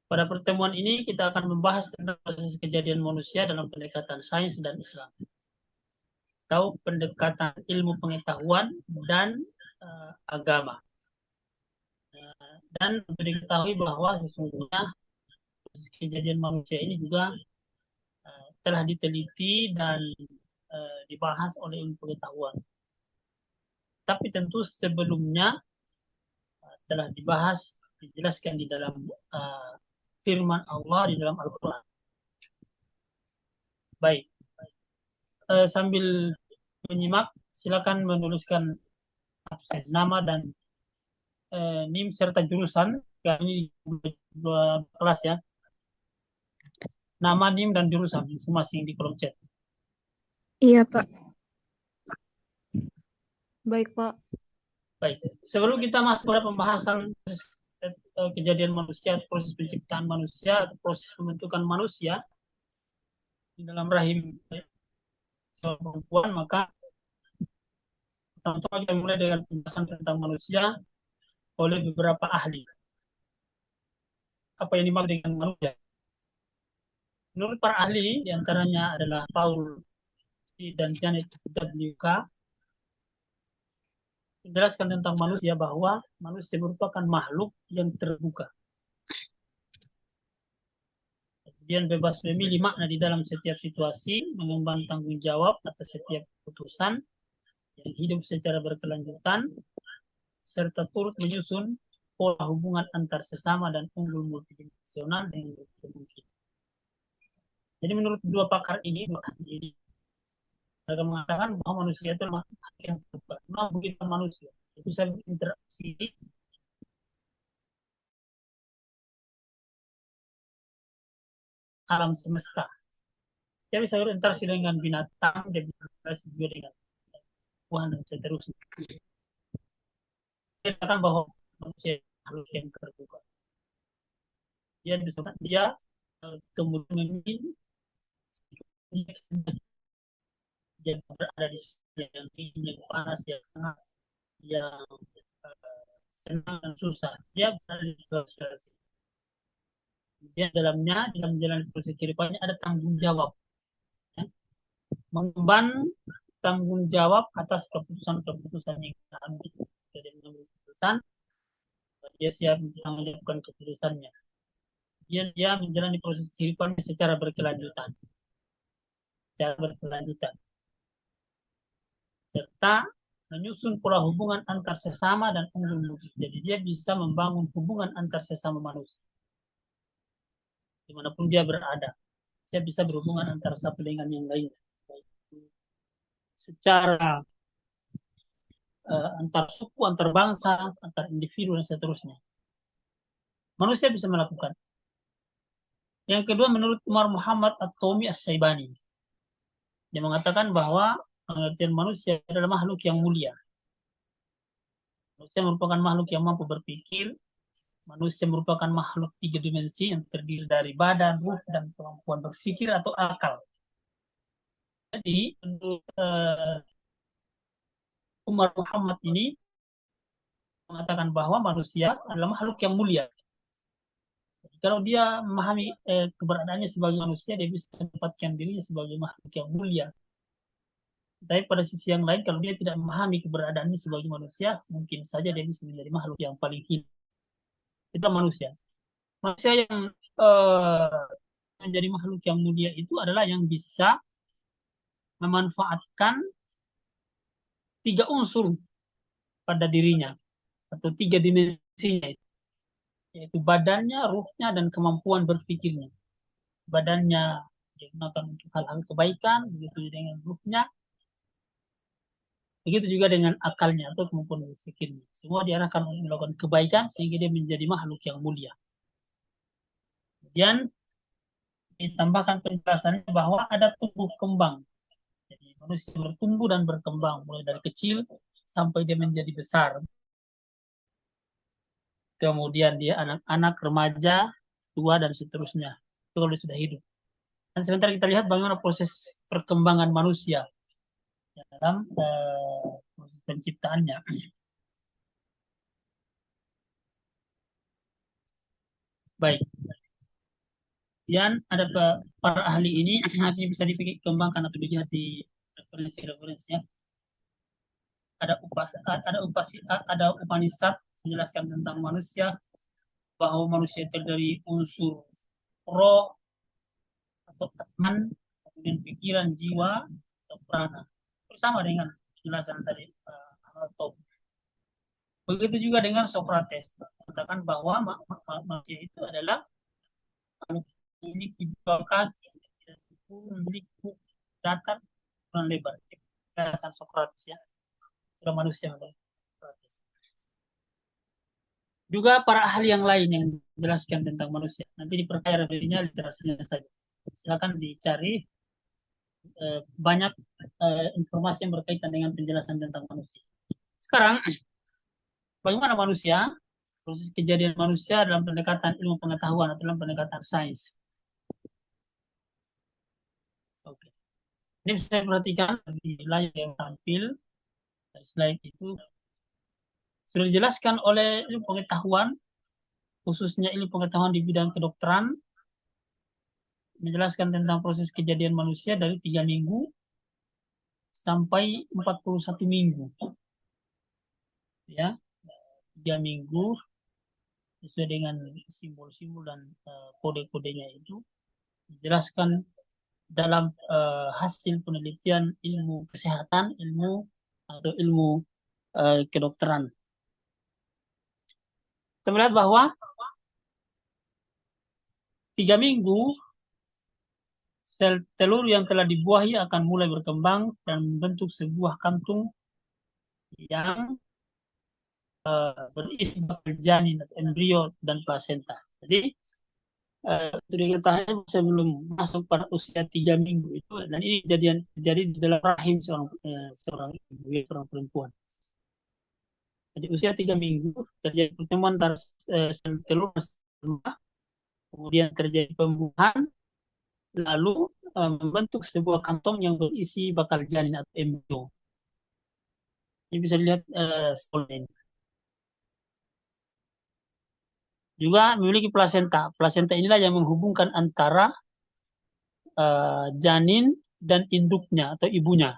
Pada pertemuan ini kita akan membahas tentang proses kejadian manusia dalam pendekatan sains dan Islam, atau pendekatan ilmu pengetahuan dan agama. Dan untuk diketahui bahwa sesungguhnya proses kejadian manusia ini juga telah diteliti dan dibahas oleh ilmu pengetahuan. Tapi tentu sebelumnya telah dibahas, dijelaskan di dalam firman Allah di dalam Al-Quran. Baik, sambil menyimak, silakan menuliskan absen, nama dan NIM serta jurusan. Kami dua kelas ya. Nama, NIM, dan jurusan masing-masing di kolom chat. Iya, Pak. Baik, Pak. Baik, sebelum kita masuk pada pembahasan kejadian manusia, proses penciptaan manusia, atau proses pembentukan manusia di dalam rahim seorang perempuan, maka pertama kita mulai dengan pembahasan tentang manusia oleh beberapa ahli. Apa yang dimaksud dengan manusia? Menurut para ahli, diantaranya adalah Paul dan Janet W.K., menjelaskan tentang manusia bahwa manusia merupakan makhluk yang terbuka. Kemudian bebas memilih makna di dalam setiap situasi, mengemban tanggung jawab atas setiap keputusan, yang hidup secara berkelanjutan, serta turut menyusun pola hubungan antar sesama dan unggul multidimensional dengan kemungkinan. Jadi menurut dua pakar ini, mereka mengatakan bahwa manusia itu makhluk yang terbuka. Memang begitu manusia, bisa berinteraksi alam semesta. Dia bisa berinteraksi dengan binatang, dia bisa berinteraksi juga dengan Tuhan dan seterusnya. Dia katakan bahwa manusia makhluk yang terbuka. Dia kemudian memilih dia berada di yang tinggi, yang panas, yang hangat, yang senang dan susah. Dia berada di situasi. Kemudian dalam menjalani proses kehidupannya ada tanggung jawab. Ya. Mengemban tanggung jawab atas keputusan-keputusan yang kita ambil. Jadi mengambil keputusan, dia siap menjalankan keputusannya. Dia menjalani proses kehidupan secara berkelanjutan. Serta menyusun pola hubungan antar sesama dan unggul. Jadi dia bisa membangun hubungan antar sesama manusia. Dimanapun dia berada. Dia bisa berhubungan antara satu dengan yang lain. Secara antar suku, antar bangsa, antar individu, dan seterusnya. Manusia bisa melakukan. Yang kedua, menurut Umar Muhammad At-Tomi As-Saibani, dia mengatakan bahwa pengertian manusia adalah makhluk yang mulia. Manusia merupakan makhluk yang mampu berpikir. Manusia merupakan makhluk 3 dimensi yang terdiri dari badan, ruh, dan kemampuan berpikir atau akal. Jadi, menurut Umar Muhammad ini mengatakan bahwa manusia adalah makhluk yang mulia. Jadi, kalau dia memahami keberadaannya sebagai manusia, dia bisa menempatkan dirinya sebagai makhluk yang mulia. Tapi pada sisi yang lain, kalau dia tidak memahami keberadaannya sebagai manusia, mungkin saja dia bisa menjadi makhluk yang paling hina. Itu manusia. Manusia yang menjadi makhluk yang mulia itu adalah yang bisa memanfaatkan 3 unsur pada dirinya atau 3 dimensinya, yaitu badannya, ruhnya, dan kemampuan berpikirnya. Badannya digunakan untuk hal-hal kebaikan, begitu dengan ruhnya, begitu juga dengan akalnya atau kemampuan berpikirnya. Semua diarahkan untuk melakukan kebaikan sehingga dia menjadi makhluk yang mulia. Kemudian ditambahkan penjelasannya bahwa ada tumbuh kembang. Jadi manusia bertumbuh dan berkembang mulai dari kecil sampai dia menjadi besar. Kemudian dia anak-anak, remaja, tua, dan seterusnya. Itu kalau dia sudah hidup. Dan sebentar kita lihat bagaimana proses perkembangan manusia dalam proses penciptaannya. Baik. Dan ada para ahli ini artinya bisa dikembangkan atau dilihat di referensi-referensi ya. Ada Upanishad menjelaskan tentang manusia, bahwa manusia terdiri unsur roh atau atman, kemudian pikiran, jiwa, atau prana. Bersama dengan penjelasan tadi atau begitu juga dengan Socrates, mengatakan bahwa manusia itu adalah memiliki dua kaki, memiliki datar dan lebar. Penjelasan Socrates ya, sudah manusia Socrates. Juga para ahli yang lain yang menjelaskan tentang manusia. Nanti diperkaya referensinya literasinya saja. Silakan dicari banyak informasi yang berkaitan dengan penjelasan tentang manusia. Sekarang, bagaimana manusia, proses kejadian manusia dalam pendekatan ilmu pengetahuan atau dalam pendekatan sains. Oke. Ini bisa perhatikan di layar yang tampil, slide itu sudah dijelaskan oleh ilmu pengetahuan, khususnya ilmu pengetahuan di bidang kedokteran, menjelaskan tentang proses kejadian manusia dari 3 minggu sampai 41 minggu. Ya, 3 minggu sesuai dengan simbol-simbol dan kode-kodenya itu dijelaskan dalam hasil penelitian ilmu kesehatan, ilmu kedokteran. Kita melihat bahwa 3 minggu sel telur yang telah dibuahi akan mulai berkembang dan membentuk sebuah kantung yang berisi bakal janin, embrio, dan plasenta. Jadi untuk diketahui sebelum masuk pada usia 3 minggu itu, dan ini terjadi di dalam rahim seorang ibu, seorang perempuan. Jadi usia 3 minggu terjadi pertemuan antara sel telur, kemudian terjadi pembuahan, lalu membentuk sebuah kantong yang berisi bakal janin atau embrio. Ini bisa dilihat ini. Juga memiliki plasenta. Plasenta inilah yang menghubungkan antara janin dan induknya atau ibunya.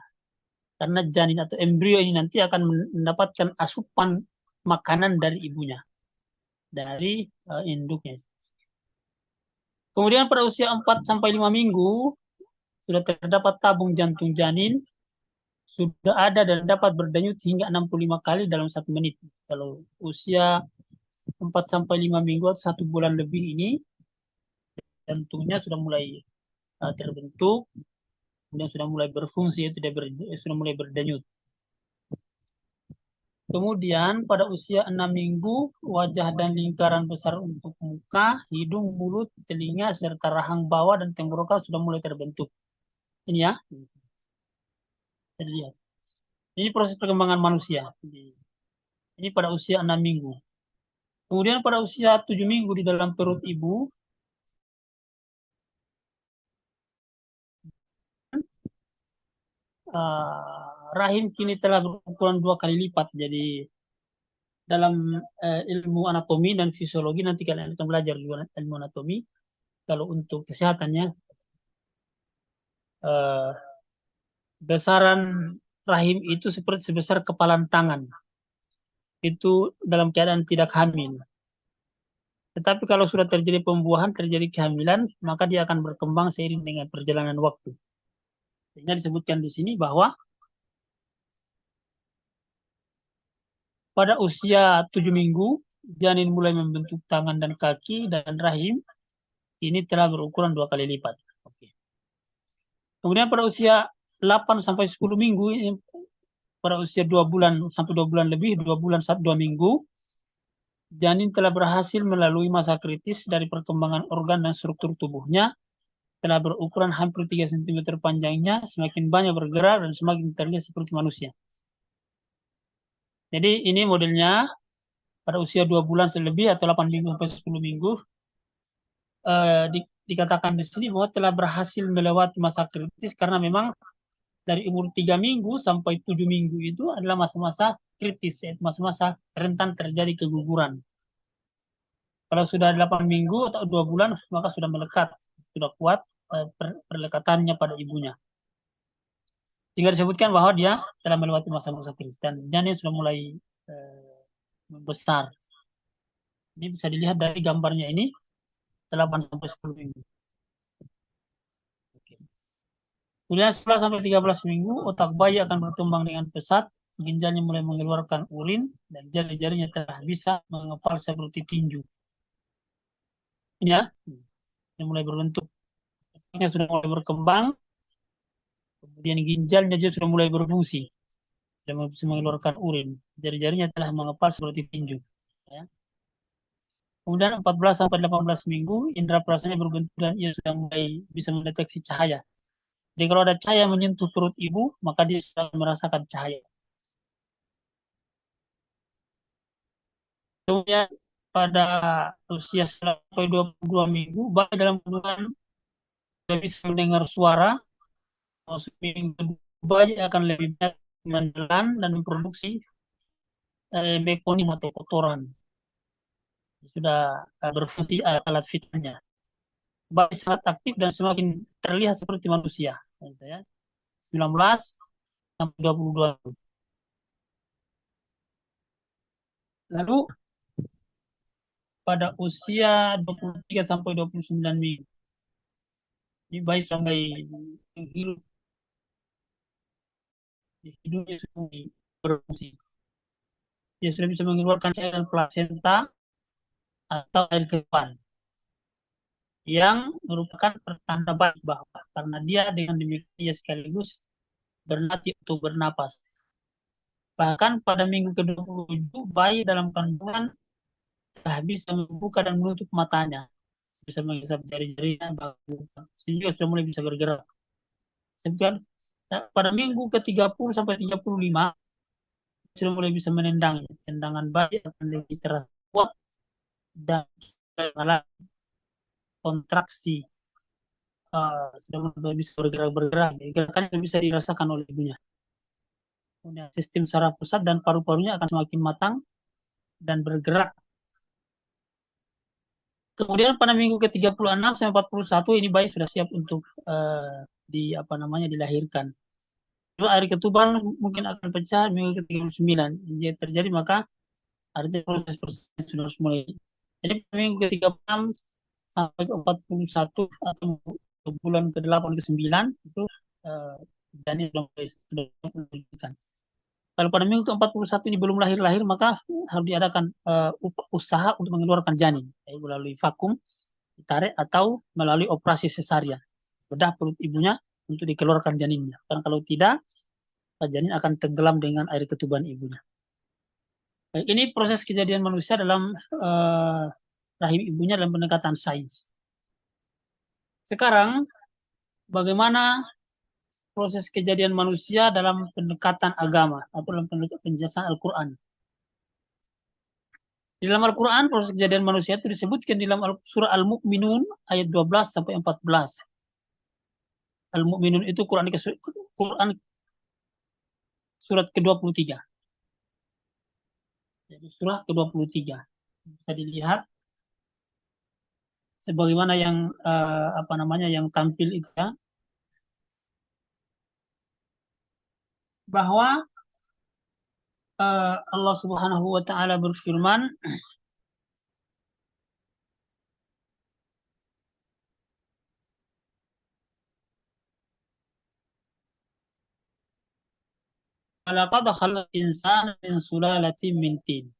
Karena janin atau embrio ini nanti akan mendapatkan asupan makanan dari ibunya, dari induknya. Kemudian pada usia 4-5 minggu sudah terdapat tabung jantung janin, sudah ada dan dapat berdenyut hingga 65 kali dalam 1 menit. Kalau usia 4-5 minggu atau 1 bulan lebih ini, jantungnya sudah mulai terbentuk, kemudian sudah mulai berfungsi, sudah mulai berdenyut. Kemudian pada usia 6 minggu, wajah dan lingkaran besar untuk muka, hidung, mulut, telinga, serta rahang bawah dan tenggorokan sudah mulai terbentuk. Ini ya. Kita lihat. Ini proses perkembangan manusia. Ini pada usia 6 minggu. Kemudian pada usia 7 minggu di dalam perut ibu, rahim kini telah berukuran 2 kali lipat. Jadi dalam ilmu anatomi dan fisiologi, nanti kalian akan belajar juga ilmu anatomi. Kalau untuk kesehatannya, besaran rahim itu seperti sebesar kepalan tangan. Itu dalam keadaan tidak hamil. Tetapi kalau sudah terjadi pembuahan, terjadi kehamilan, maka dia akan berkembang seiring dengan perjalanan waktu. Sehingga disebutkan di sini bahwa pada usia 7 minggu, janin mulai membentuk tangan dan kaki, dan rahim ini telah berukuran 2 kali lipat. Oke. Kemudian pada usia 8-10 minggu, pada usia 2 bulan sampai 2 bulan lebih, 2 bulan 2 minggu, janin telah berhasil melalui masa kritis dari perkembangan organ dan struktur tubuhnya, telah berukuran hampir 3 cm panjangnya, semakin banyak bergerak dan semakin terlihat seperti manusia. Jadi ini modelnya pada usia 2 bulan lebih atau 8 minggu sampai 10 minggu, dikatakan di sini bahwa telah berhasil melewati masa kritis, karena memang dari umur 3 minggu sampai 7 minggu itu adalah masa-masa kritis, masa-masa rentan terjadi keguguran. Kalau sudah 8 minggu atau 2 bulan, maka sudah melekat sudah kuat perlekatannya pada ibunya. Sehingga disebutkan bahwa dia telah melewati masa-masa kritis dan janin sudah mulai membesar. Ini bisa dilihat dari gambarnya ini 8 sampai 10 minggu. Oke. Kemudian 11 sampai 13 minggu otak bayi akan berkembang dengan pesat, ginjalnya mulai mengeluarkan urin dan jari-jarinya telah bisa mengepal seperti tinju. Ini ya, ini mulai berbentuk. Otaknya sudah mulai berkembang, kemudian ginjalnya juga sudah mulai berfungsi, sudah bisa mengeluarkan urin. Jari-jarinya telah mengepal seperti tinju. Ya. Kemudian 14 sampai 18 minggu, indera perasanya berbentuk dan ia sudah mulai bisa mendeteksi cahaya. Jadi kalau ada cahaya menyentuh perut ibu, maka dia sudah merasakan cahaya. Kemudian pada usia sampai 22 minggu, bayi dalam kandungan sudah bisa mendengar suara. Minggu bayi akan lebih banyak menelan dan memproduksi mekonim atau kotoran. Sudah berfungsi alat vitalnya. Bayi sangat aktif dan semakin terlihat seperti manusia. Gitu ya. 19 sampai 22. Lalu pada usia 23 sampai 29 minggu, ini bayi sampai menghirup, hidungnya sudah berfungsi. Dia sudah bisa mengeluarkan cairan plasenta atau air ketuban yang merupakan pertanda baik bahwa karena dia dengan demikian dia sekaligus berlatih untuk bernapas. Bahkan pada minggu ke-27 bayi dalam kandungan telah bisa membuka dan menutup matanya, bisa menghisap jari-jarinya, sehingga sudah mulai bisa bergerak. Sebutkan pada minggu ke-30 sampai 35 sudah mulai bisa menendang. Tendangan bayi akan lebih terasa kuat dan kontraksi sudah mulai bisa bergerak-bergerak. Gerakannya bisa dirasakan oleh ibunya. Kemudian sistem saraf pusat dan paru-parunya akan semakin matang dan bergerak. Kemudian pada minggu ke-36 sampai 41 ini bayi sudah siap untuk dilahirkan. Kalau air ketuban mungkin akan pecah minggu ke-39. Jika terjadi maka artinya proses persalinan sudah mulai. Jadi minggu ke-36 sampai ke-41 atau bulan ke-8 ke-9 itu janin sudah dilahirkan. Kalau pada minggu ke-41 ini belum lahir-lahir, maka harus diadakan usaha untuk mengeluarkan janin, melalui vakum, ditarik, atau melalui operasi sesarian. Bedah perut ibunya untuk dikeluarkan janinnya. Karena kalau tidak, janin akan tenggelam dengan air ketuban ibunya. Ini proses kejadian manusia dalam rahim ibunya dalam pendekatan sains. Sekarang, bagaimana proses kejadian manusia dalam pendekatan agama atau dalam penjelasan Al-Quran? Di dalam Al-Quran, proses kejadian manusia itu disebutkan di dalam surah Al-Mu'minun ayat 12 sampai 14. Al-Mu'minun itu Quran surat ke-23. Jadi surah ke-23. Bisa dilihat sebagaimana yang yang tampil itu ya. Bahwa Allah Subhanahu wa taala berfirman, "Laqad khalaqal insana min sulalatin min tin."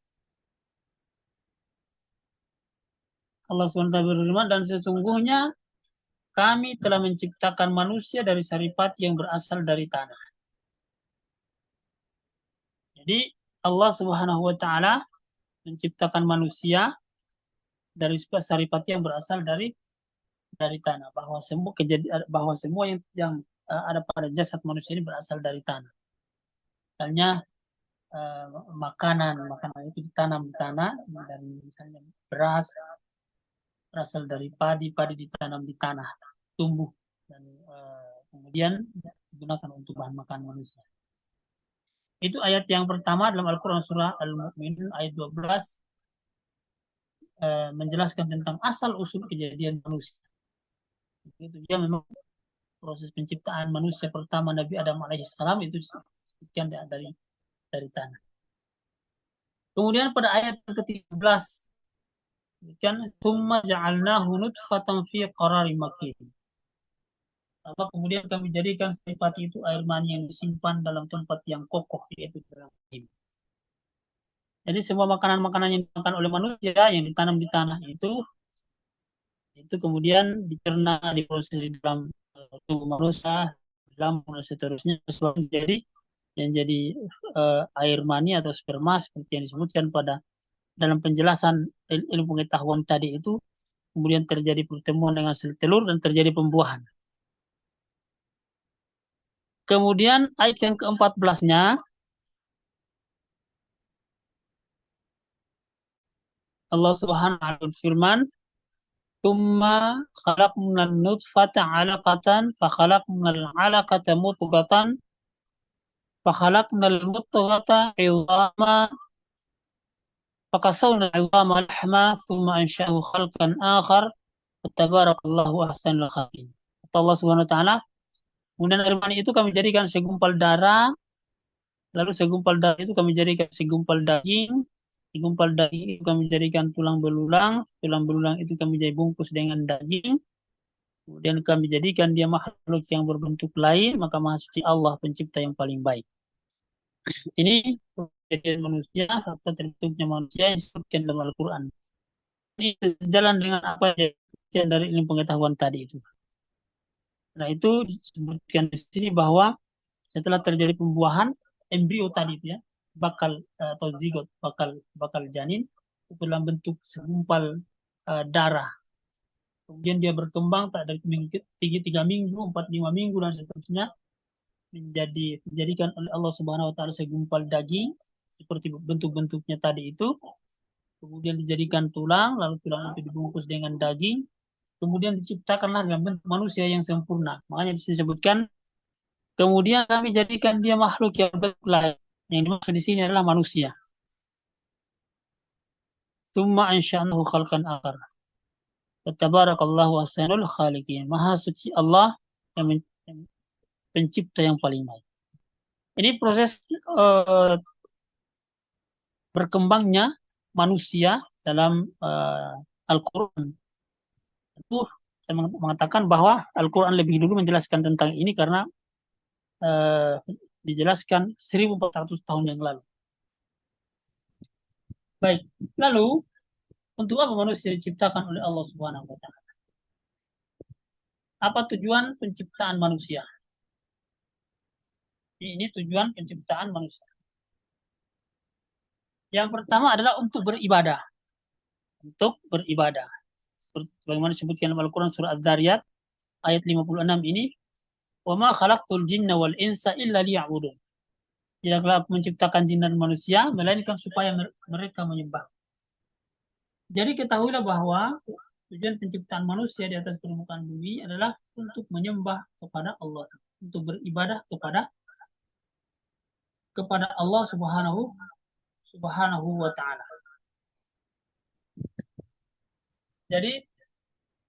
Allah SWT berfirman, dan sesungguhnya kami telah menciptakan manusia dari saripat yang berasal dari tanah. Jadi Allah Subhanahu wa taala menciptakan manusia dari saripat yang berasal dari tanah, bahwa semua yang ada pada jasad manusia ini berasal dari tanah. Misalnya makanan itu ditanam di tanah, dan misalnya beras berasal dari padi ditanam di tanah, tumbuh dan kemudian digunakan untuk bahan makan manusia. Itu ayat yang pertama dalam Al-Quran surah Al-Mu'minun ayat 12 menjelaskan tentang asal usul kejadian manusia. Itu dia memang proses penciptaan manusia pertama Nabi Adam alaihissalam itu disebutkan dari tanah. Kemudian pada ayat ke-13 kan tsumma ja'alnahu nutfatan fi qararin makin. Apa kemudian kami jadikan sifat itu air mani yang disimpan dalam tempat yang kokoh yaitu dalam rahim. Jadi semua makanan-makanan yang dimakan oleh manusia yang ditanam di tanah itu kemudian dicerna, diproses di dalam tubuh manusia, dalam dan seterusnya jadi yang jadi air mani atau sperma seperti yang disebutkan pada dalam penjelasan ilmu pengetahuan tadi itu kemudian terjadi pertemuan dengan sel telur dan terjadi pembuahan. Kemudian ayat yang ke-14-nya Allah Subhanahu wa taala berfirman, "Tsumma khalaqnal nutfata 'alaqatan fa khalaqnal 'alaqata mudghatan fa khalaqnal mudghata 'idhama fa kasawna 'idhama lahma tsumma ansha'nahu khalqan akhar tabarakallahu ahsanul khaliqin." Allah Subhanahu wa taala, kemudian air mani itu kami jadikan segumpal darah, lalu segumpal darah itu kami jadikan segumpal daging, segumpal daging itu kami jadikan tulang belulang itu kami jadi bungkus dengan daging, kemudian kami jadikan dia makhluk yang berbentuk lain, maka Maha Suci Allah pencipta yang paling baik. Ini kejadian manusia atau terbentuknya manusia yang disebutkan dalam Al-Quran. Ini sejalan dengan apa yang disebutkan dari ilmu pengetahuan tadi itu. Nah itu disebutkan di sini bahwa setelah terjadi pembuahan, embrio tadi itu ya, bakal atau zigot, bakal janin itu dalam bentuk segumpal darah. Kemudian dia berkembang tak dari tiga minggu, 4-5 minggu dan seterusnya dijadikan oleh Allah Subhanahu wa taala segumpal daging seperti bentuk-bentuknya tadi itu. Kemudian dijadikan tulang, lalu tulang itu dibungkus dengan daging. Kemudian diciptakanlah dalam bentuk manusia yang sempurna. Makanya disebutkan kemudian kami jadikan dia makhluk yang berbentuk lain. Yang dimaksud di sini adalah manusia. Tsumma ansha'nahu khalqan akhar. Tabarakallahu ahsanul khaliqin. Maha suci Allah yang pencipta yang paling baik. Ini proses berkembangnya manusia dalam Al-Quran. Itu saya mengatakan bahwa Al-Quran lebih dulu menjelaskan tentang ini karena dijelaskan 1400 tahun yang lalu. Baik, lalu untuk apa manusia diciptakan oleh Allah Subhanahu wa taala? Apa tujuan penciptaan manusia? Ini tujuan penciptaan manusia. Yang pertama adalah untuk beribadah. Untuk beribadah. Bagaimana disebutkan dalam Al-Quran surah Az-Zariyat ayat 56 ini, "Wa ma khalaqtul jinna wal insa illa liya'budun." Tidaklah aku menciptakan jin dan manusia melainkan supaya mereka menyembah. Jadi ketahuilah bahwa tujuan penciptaan manusia di atas permukaan bumi adalah untuk menyembah kepada Allah, untuk beribadah kepada Allah Subhanahu wa taala. Jadi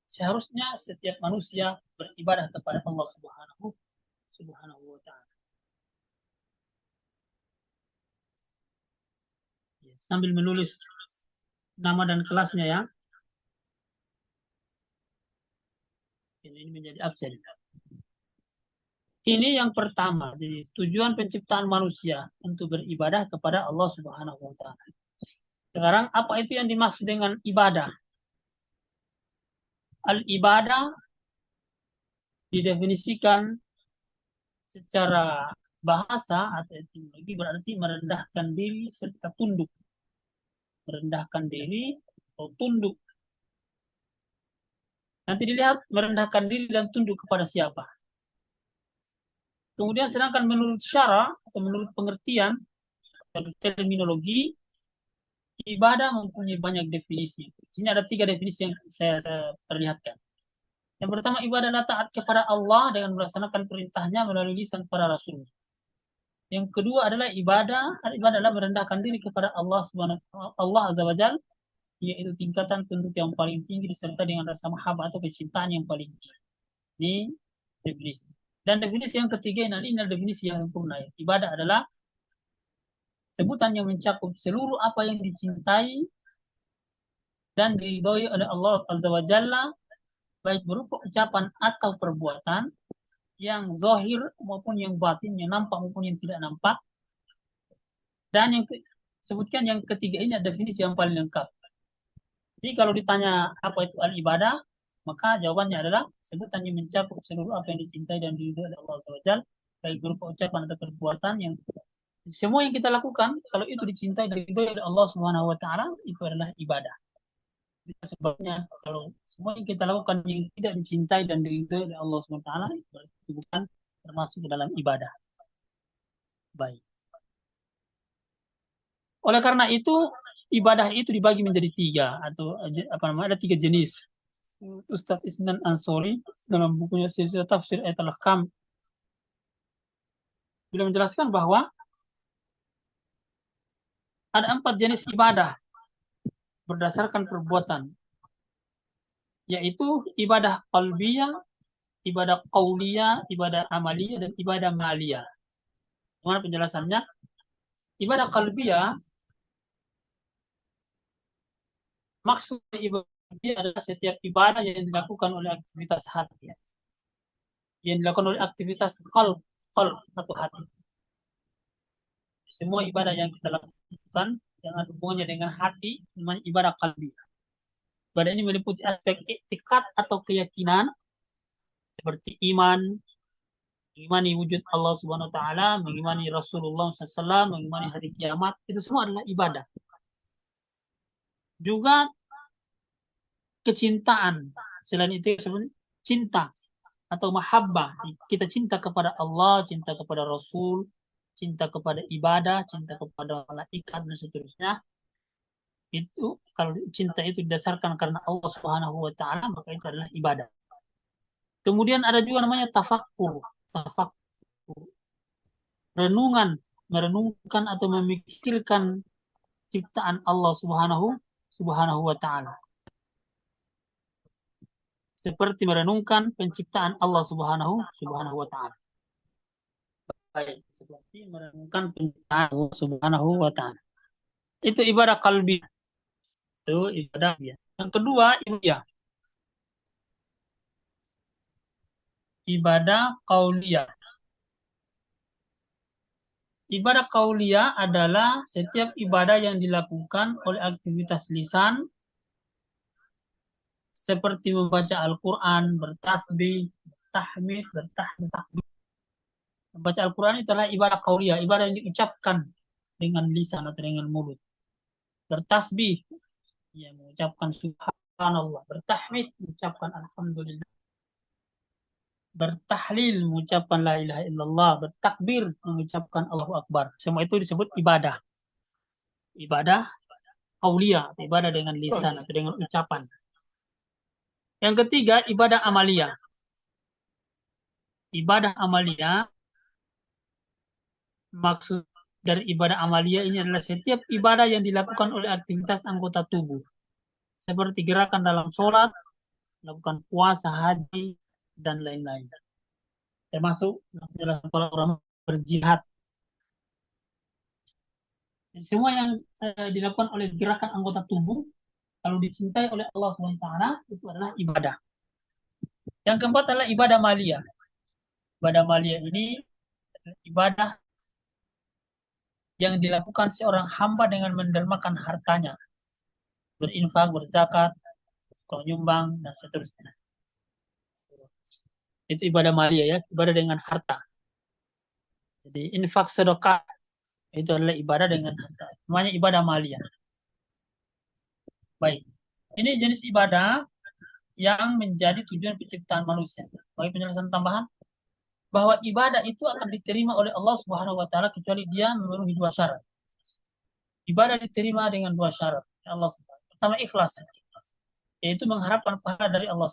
seharusnya setiap manusia beribadah kepada Allah Subhanahu wa taala. Sambil menulis nama dan kelasnya ya. Ini menjadi absen. Ini yang pertama. Jadi tujuan penciptaan manusia untuk beribadah kepada Allah Subhanahu wa taala. Sekarang apa itu yang dimaksud dengan ibadah? Al-ibadah didefinisikan secara bahasa atau etimologi berarti merendahkan diri serta tunduk. Merendahkan diri atau tunduk. Nanti dilihat merendahkan diri dan tunduk kepada siapa. Kemudian sedangkan menurut syara atau menurut pengertian atau terminologi, ibadah mempunyai banyak definisi. Di sini ada 3 definisi yang saya perlihatkan. Yang pertama, ibadah adalah taat kepada Allah dengan melaksanakan perintahnya melalui lisan para rasul. Yang kedua adalah ibadah adalah merendahkan diri kepada Allah Azza wa Jalla, yaitu tingkatan tunduk yang paling tinggi disertai dengan rasa mahabbah atau kecintaan yang paling tinggi. Ini definisi. Dan definisi yang ketiga ini adalah definisi yang sempurna. Ibadah adalah sebutan yang mencakup seluruh apa yang dicintai dan diridhoi oleh Allah Azza wa Jalla, baik berupa ucapan atau perbuatan, yang zahir maupun yang batin, yang nampak maupun yang tidak nampak. Dan yang sebutkan yang ketiga ini ada definisi yang paling lengkap. Jadi kalau ditanya apa itu al-ibadah, maka jawabannya adalah sebutan yang mencakup seluruh apa yang dicintai dan diridhoi oleh Allah Azza wa Jalla, baik berupa ucapan atau perbuatan, yang semua yang kita lakukan kalau itu dicintai dan diridhoi oleh Allah Subhanahu wa taala, itu adalah ibadah. Sebabnya kalau semua yang kita lakukan yang tidak dicintai dan diridhoi oleh Allah Subhanahu wa taala, itu bukan termasuk dalam ibadah. Baik. Oleh karena itu, ibadah itu dibagi menjadi tiga, atau apa namanya, ada tiga jenis. Ustadz Isnan Ansori dalam bukunya Silsilah Tafsir Ayat Al-Ahkam beliau menjelaskan bahwa ada 4 jenis ibadah berdasarkan perbuatan, yaitu ibadah qalbiyah, ibadah qauliyah, ibadah amaliyah, dan ibadah maliyah. Bagaimana penjelasannya? Ibadah qalbiyah, maksud ibadah adalah setiap ibadah yang dilakukan oleh aktivitas hati, yang dilakukan oleh aktivitas qalb atau hati. Semua ibadah yang kita lakukan yang ada hubungannya dengan hati namanya ibadah qalbi. Ibadah ini meliputi aspek i'tikad atau keyakinan seperti iman, mengimani wujud Allah Subhanahu wa taala, mengimani Rasulullah SAW, mengimani hari kiamat, itu semua adalah ibadah. Juga kecintaan, selain itu cinta atau mahabbah, kita cinta kepada Allah, cinta kepada Rasul, cinta kepada ibadah, cinta kepada malaikat dan seterusnya. Itu kalau cinta itu didasarkan karena Allah Subhanahu wa taala, maka itu adalah ibadah. Kemudian ada juga namanya tafakkur. Renungan, merenungkan atau memikirkan ciptaan Allah Subhanahu wa taala. Seperti merenungkan penciptaan Allah Subhanahu wa taala. Baik, seperti merenungkan penciptaan Allah Subhanahu wa taala. Itu ibadah kalbi. Itu ibadah ya. Yang kedua, ibadah qauliyah. Ibadah qauliyah adalah setiap ibadah yang dilakukan oleh aktivitas lisan seperti membaca Al-Quran, bertasbih, bertahmid, bertakbir. Membaca Al-Quran itu adalah ibadah qauliyah, ibadah yang diucapkan dengan lisan atau dengan mulut. Bertasbih, ya, mengucapkan subhanallah. Bertahmid, mengucapkan alhamdulillah. Bertahlil, mengucapkan la ilaha illallah. Bertakbir, mengucapkan Allahu Akbar. Semua itu disebut ibadah. Ibadah qauliyah, ibadah dengan lisan atau dengan ucapan. Yang ketiga, ibadah amaliyah. Ibadah amaliyah, maksud dari ibadah amaliyah ini adalah setiap ibadah yang dilakukan oleh aktivitas anggota tubuh. Seperti gerakan dalam sholat, melakukan puasa, haji, dan lain-lain. Termasuk para orang berjihad. Dan semua yang dilakukan oleh gerakan anggota tubuh, kalau dicintai oleh Allah SWT, itu adalah ibadah. Yang keempat adalah ibadah maliyah. Ibadah maliyah ini ibadah yang dilakukan seorang hamba dengan mendermakan hartanya, berinfak, berzakat, menyumbang, dan seterusnya. Itu ibadah maliyah ya, ibadah dengan harta. Jadi infak sedekah itu adalah ibadah dengan harta. Namanya ibadah maliyah. Baik. Ini jenis ibadah yang menjadi tujuan penciptaan manusia. Bagi penjelasan tambahan, bahwa ibadah itu akan diterima oleh Allah Subhanahu wa taala kecuali dia memenuhi 2 syarat. Ibadah diterima dengan 2 syarat. Allah pertama ikhlas, yaitu mengharapkan pahala dari Allah.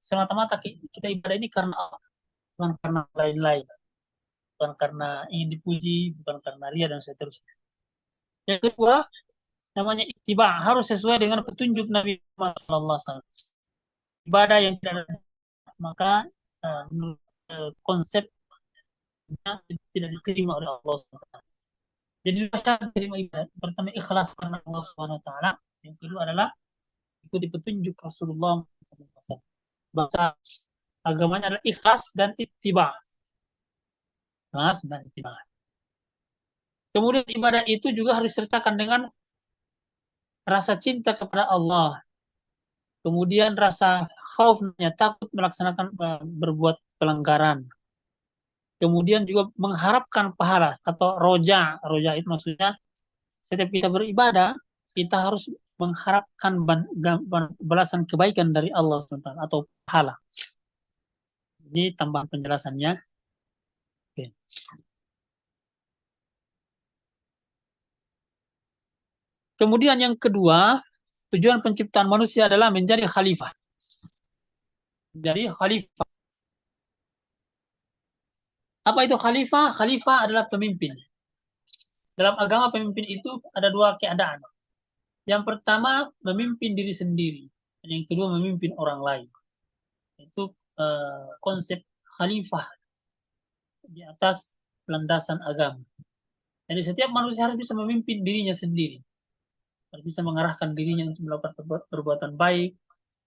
Semata-mata kita ibadah ini karena Allah, bukan karena lain-lain. Bukan karena ingin dipuji, bukan karena ria dan seterusnya. Yang kedua, namanya ittiba, harus sesuai dengan petunjuk Nabi Muhammad SAW. Ibadah yang tidak ada maka menurut konsepnya tidak diterima oleh Allah SWT. Jadi syarat terima ibadat pertama ikhlas karena Allah SWT. Yang kedua adalah ikuti petunjuk Rasulullah SAW. Bahasa agamanya adalah ikhlas dan ittiba. Ikhlas dan ittiba. Kemudian ibadah itu juga harus disertakan dengan rasa cinta kepada Allah. Kemudian rasa khaufnya, takut melaksanakan berbuat pelanggaran. Kemudian juga mengharapkan pahala atau roja. Roja itu maksudnya setiap kita beribadah, kita harus mengharapkan balasan kebaikan dari Allah SWT atau pahala. Ini tambahan penjelasannya. Oke. Kemudian yang kedua, tujuan penciptaan manusia adalah menjadi khalifah. Jadi khalifah. Apa itu khalifah? Khalifah adalah pemimpin. Dalam agama pemimpin itu ada dua keadaan. Yang pertama memimpin diri sendiri. Dan yang kedua memimpin orang lain. Itu konsep khalifah di atas landasan agama. Jadi setiap manusia harus bisa memimpin dirinya sendiri. Harus bisa mengarahkan dirinya untuk melakukan perbuatan baik.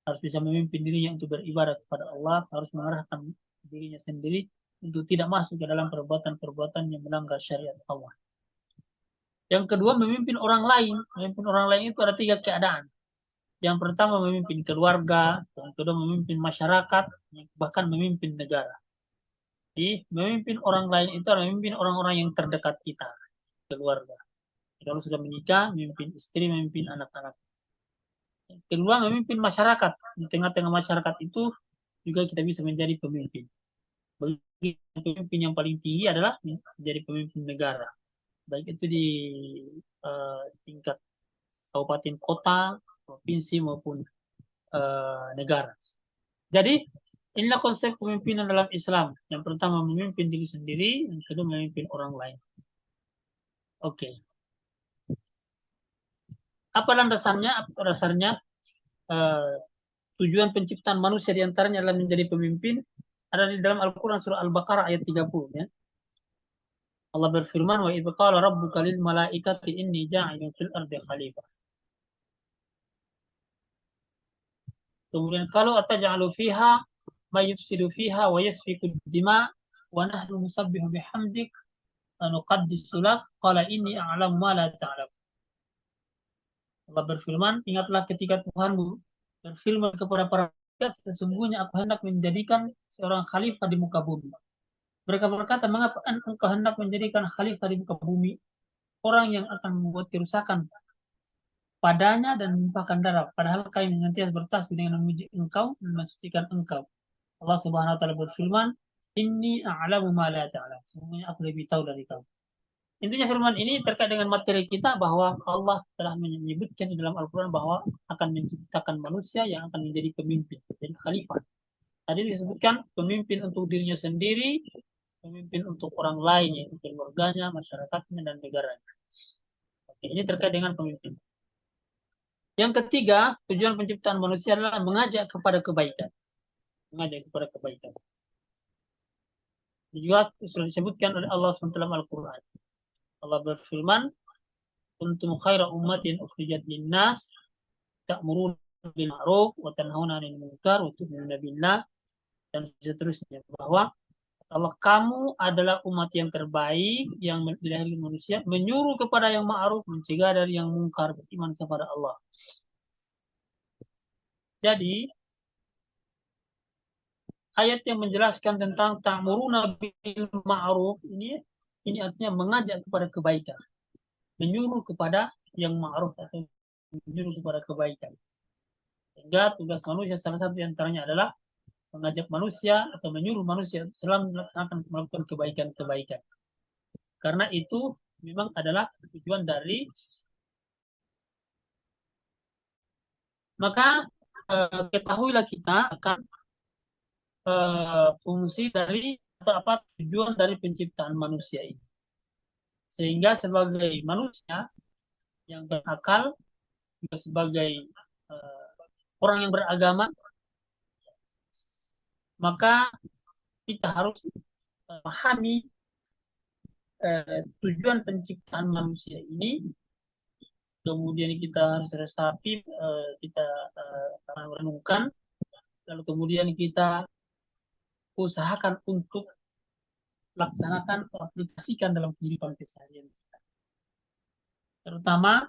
Harus bisa memimpin dirinya untuk beribadah kepada Allah. Harus mengarahkan dirinya sendiri untuk tidak masuk ke dalam perbuatan-perbuatan yang melanggar syariat Allah. Yang kedua, memimpin orang lain. Memimpin orang lain itu ada tiga keadaan. Yang pertama, memimpin keluarga. Yang kedua, memimpin masyarakat. Bahkan memimpin negara. Jadi, memimpin orang lain itu adalah memimpin orang-orang yang terdekat kita. Keluarga. Kalau sudah menikah, memimpin istri, memimpin anak-anak. Yang kedua, memimpin masyarakat. Di tengah-tengah masyarakat itu juga kita bisa menjadi pemimpin. Pemimpin yang paling tinggi adalah menjadi pemimpin negara. Baik itu di tingkat kabupaten kota, provinsi maupun negara. Jadi inilah konsep kepemimpinan dalam Islam. Yang pertama memimpin diri sendiri, yang kedua memimpin orang lain. Oke. Apa landasannya? Dasarnya tujuan penciptaan manusia diantaranya adalah menjadi pemimpin. Ada di dalam Al-Quran surah Al-Baqarah ayat 30 ya. Allah berfirman, wa idh qala rabbuka lil malaikati inni ja'ilun fil ardi khalifah. Kemudian kalau ataj'alu fiha may yufsidu fiha wa yasfiku dima wa nahnu nusabbihu bihamdik wa nuqaddisu lak qala inni a'lamu ma la ta'lam. Allah berfirman, ingatlah ketika Tuhanmu berfirman kepada para malaikat, sesungguhnya aku hendak menjadikan seorang khalifah di muka bumi. Mereka berkata, mengapa engkau hendak menjadikan khalifah di muka bumi? Orang yang akan membuat kerusakan padanya dan menumpahkan darah. Padahal kami senantiasa bertasbih dengan memuji engkau dan mensucikan engkau. Allah Subhanahu wa taala berfirman, "Inni a'lamu ma la ta'lam." Sesungguhnya aku lebih tahu dari kamu. Intinya firman ini terkait dengan materi kita bahwa Allah telah menyebutkan di dalam Al-Quran bahwa akan menciptakan manusia yang akan menjadi pemimpin, jadi khalifah. Tadi disebutkan pemimpin untuk dirinya sendiri, pemimpin untuk orang lain, yaitu keluarganya, masyarakatnya, dan negaranya. Oke, ini terkait dengan pemimpin. Yang ketiga, tujuan penciptaan manusia adalah mengajak kepada kebaikan. Mengajak kepada kebaikan. Juga sudah disebutkan oleh Allah SWT dalam Al-Quran. Allah berfirman, kuntum khaira ummatin ukhrijat linnas ta'muruna bil ma'ruf wa tanhauna 'anil munkar wa tu'minuna billah, dan seterusnya, bahwa Allah, kamu adalah umat yang terbaik yang dilahirkan manusia, menyuruh kepada yang ma'ruf, mencegah dari yang mungkar, beriman kepada Allah. Jadi ayat yang menjelaskan tentang ta'muruna bil ma'ruf ini artinya mengajak kepada kebaikan, menyuruh kepada yang ma'ruf atau menyuruh kepada kebaikan. Sehingga tugas manusia salah satu antaranya adalah mengajak manusia atau menyuruh manusia selalu melakukan kebaikan-kebaikan. Karena itu memang adalah tujuan dari, maka ketahuilah kita akan fungsi dari atau apa tujuan dari penciptaan manusia ini. Sehingga sebagai manusia yang berakal, juga sebagai orang yang beragama, maka kita harus memahami tujuan penciptaan manusia ini, kemudian kita harus resapi, kita renungkan, lalu kemudian kita usahakan untuk laksanakan atau aplikasikan dalam kehidupan keseharian kita. Terutama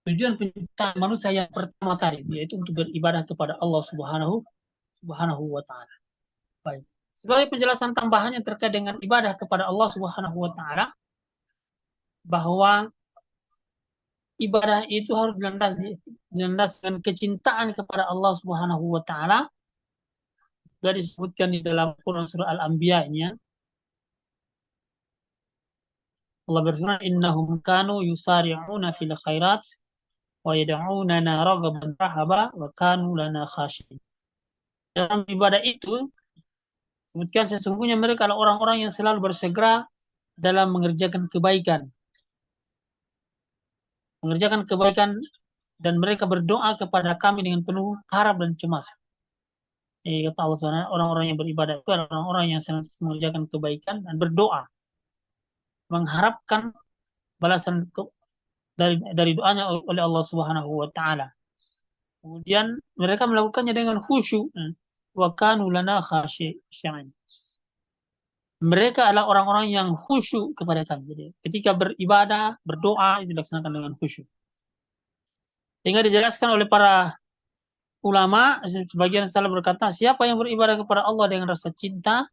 tujuan penciptaan manusia yang pertama tadi, yaitu untuk beribadah kepada Allah Subhanahu wa Ta'ala. Baik. Sebagai penjelasan tambahannya terkait dengan ibadah kepada Allah Subhanahu wa Ta'ala, bahwa ibadah itu harus dilandaskan kecintaan kepada Allah Subhanahu wa Ta'ala. Sudah disebutkan di dalam Quran surah Al-Anbiya-nya. Allah berfirman, innahum kanu yusari'una fil khairat wa yad'unana raghaban rahaba wa kanu lana khashi'in. Dalam ibadah itu sebutkan sesungguhnya mereka adalah orang-orang yang selalu bersegera dalam mengerjakan kebaikan. Mengerjakan kebaikan dan mereka berdoa kepada kami dengan penuh harap dan cemas. Kata Allah SWT, orang-orang yang beribadah itu adalah orang-orang yang senantiasa mengerjakan kebaikan dan berdoa, mengharapkan balasan dari doanya oleh Allah Subhanahu wa Ta'ala. Kemudian mereka melakukannya dengan khusyuk. Wa kanu lana khashi'in. Mereka adalah orang-orang yang khusyuk kepada kami. Jadi ketika beribadah, berdoa itu dilaksanakan dengan khusyuk. Sehingga dijelaskan oleh para ulama, sebagian salah berkata, siapa yang beribadah kepada Allah dengan rasa cinta,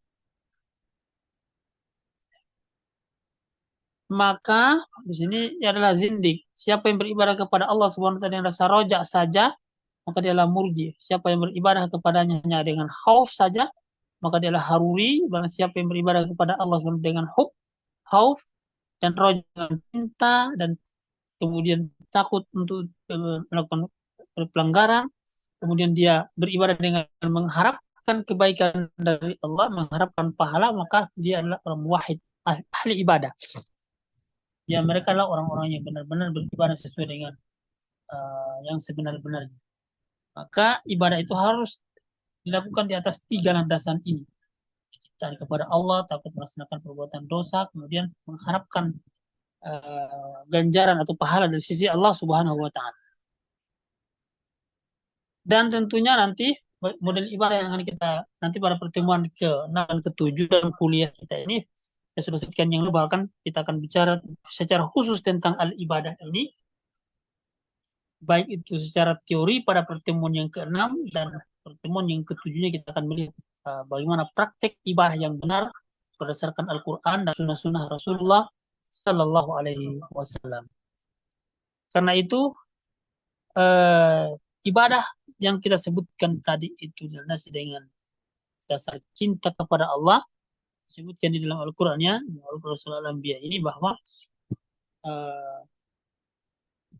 maka di sini adalah zindik. Siapa yang beribadah kepada Allah Subhanahu wa Ta'ala dengan rasa rojak saja, maka dia adalah murji. Siapa yang beribadah kepadanya hanya dengan khauf saja, maka dia adalah haruri. Dan siapa yang beribadah kepada Allah Subhanahu wa Ta'ala dengan khauf dan rojak, dengan cinta, dan kemudian takut untuk melakukan pelanggaran, kemudian dia beribadah dengan mengharapkan kebaikan dari Allah, mengharapkan pahala, maka dia adalah orang muwahhid, ahli ibadah. Ya, mereka adalah orang-orang yang benar-benar beribadah sesuai dengan yang sebenar-benarnya. Maka ibadah itu harus dilakukan di atas 3 landasan ini. Cinta kepada Allah, takut melaksanakan perbuatan dosa, kemudian mengharapkan ganjaran atau pahala dari sisi Allah Subhanahu wa Ta'ala. Dan tentunya nanti model ibadah yang akan kita nanti pada pertemuan ke-6 dan ke-7 dalam kuliah kita ini, saya sudah sebutkan yang lalu, bahkan kita akan bicara secara khusus tentang al-ibadah ini, baik itu secara teori pada pertemuan yang ke-6 dan pertemuan yang ke-7-nya kita akan melihat bagaimana praktek ibadah yang benar berdasarkan Al-Quran dan sunnah-sunnah Rasulullah Sallallahu Alaihi Wasallam. Karena itu ibadah yang kita sebutkan tadi itu dilandasi dengan dasar cinta kepada Allah, disebutkan di dalam Al-Qur'annya, Al-Qur'an surah Al-Anbiya ini, bahwa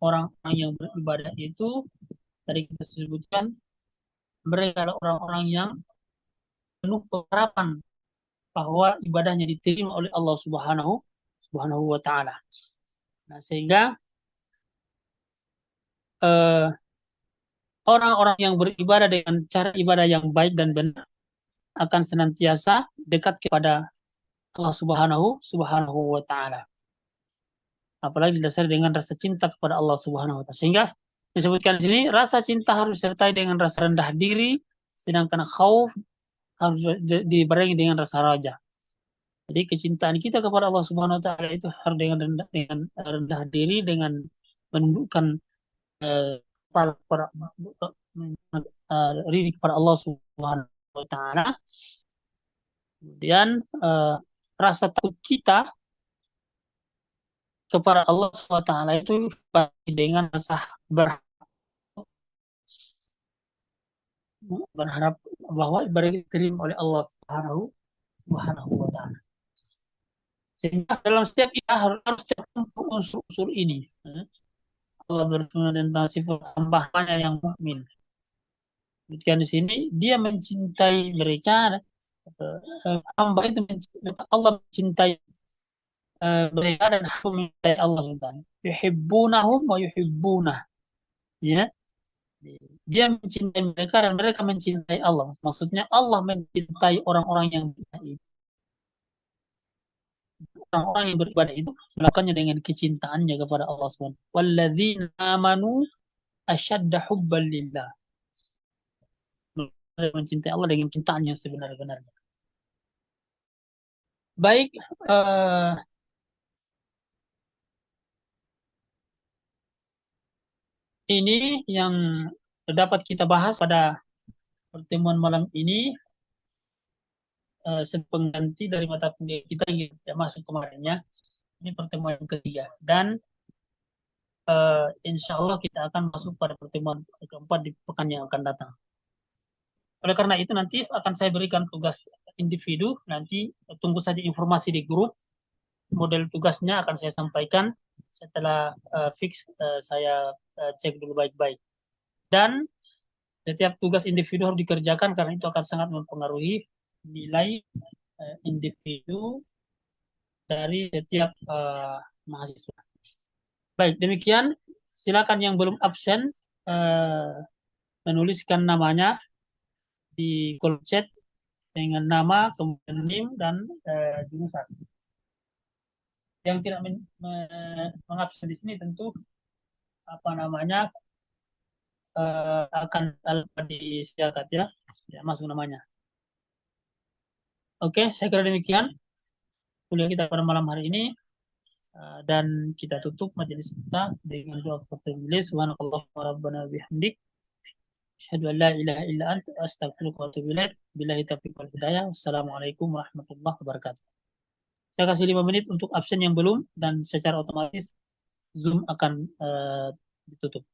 orang-orang yang beribadah itu tadi kita sebutkan mereka adalah orang-orang yang penuh harapan bahwa ibadahnya diterima oleh Allah Subhanahu wa Ta'ala. Nah, sehingga orang-orang yang beribadah dengan cara ibadah yang baik dan benar akan senantiasa dekat kepada Allah Subhanahu wa Ta'ala. Apalagi didasari dengan rasa cinta kepada Allah Subhanahu wa Ta'ala. Sehingga disebutkan di sini rasa cinta harus disertai dengan rasa rendah diri, sedangkan khauf harus dibarengi dengan rasa raja. Jadi kecintaan kita kepada Allah Subhanahu wa Ta'ala itu harus dengan rendah diri, dengan menundukkan diri kepada Allah Subhanahu wa Ta'ala. Kemudian rasa takut kita kepada Allah SWT itu dengan rasa berharap bahwa ibadah diterima oleh Allah Subhanahu wa Ta'ala. Sehingga dalam setiap ibadah harus terkumpul unsur-unsur ini. Allah berfirman tentang sifat hamba-Nya yang mukmin. Kemudian di sini dia mencintai mereka, hamba itu Allah mencintai mereka dan mencintai Allah SWT. Yuhibbunahum wa yuhibbunah. Ya. Dia mencintai mereka dan mereka mencintai Allah. Maksudnya Allah mencintai orang-orang yang beribadah. Orang-orang yang beribadah itu melakukannya dengan kecintaannya kepada Allah SWT. Walladzina amanu asyadda hubban lillah. Mereka mencintai Allah dengan cintaannya sebenar-benarnya. Baik, ini yang dapat kita bahas pada pertemuan malam ini, sepengganti dari mata kuliah kita yang tidak masuk kemarinnya. Ini pertemuan yang ketiga. Dan insya Allah kita akan masuk pada pertemuan keempat di pekan yang akan datang. Oleh karena itu nanti akan saya berikan tugas individu, nanti tunggu saja informasi di grup, model tugasnya akan saya sampaikan setelah fix, saya cek dulu baik-baik. Dan setiap tugas individu harus dikerjakan karena itu akan sangat mempengaruhi nilai individu dari setiap mahasiswa. Baik, demikian. Silakan yang belum absen menuliskan namanya di kolom chat dengan nama, kemudian NIM, dan jurusan. Yang tidak mengabsen di sini tentu apa namanya akan disediakan ya, masuk namanya. Oke, saya kira demikian kuliah kita pada malam hari ini. Dan kita tutup majelis kita dengan doa kafaratul majelis. Subhanakallahumma rabbana bihamdik asyhadu an la ilaha illa anta astaghfiruka wa atubu ilaik. Billahi taufiq wal hidayah. Wassalamualaikum warahmatullahi wabarakatuh. Saya kasih 5 menit untuk absen yang belum dan secara otomatis Zoom akan ditutup.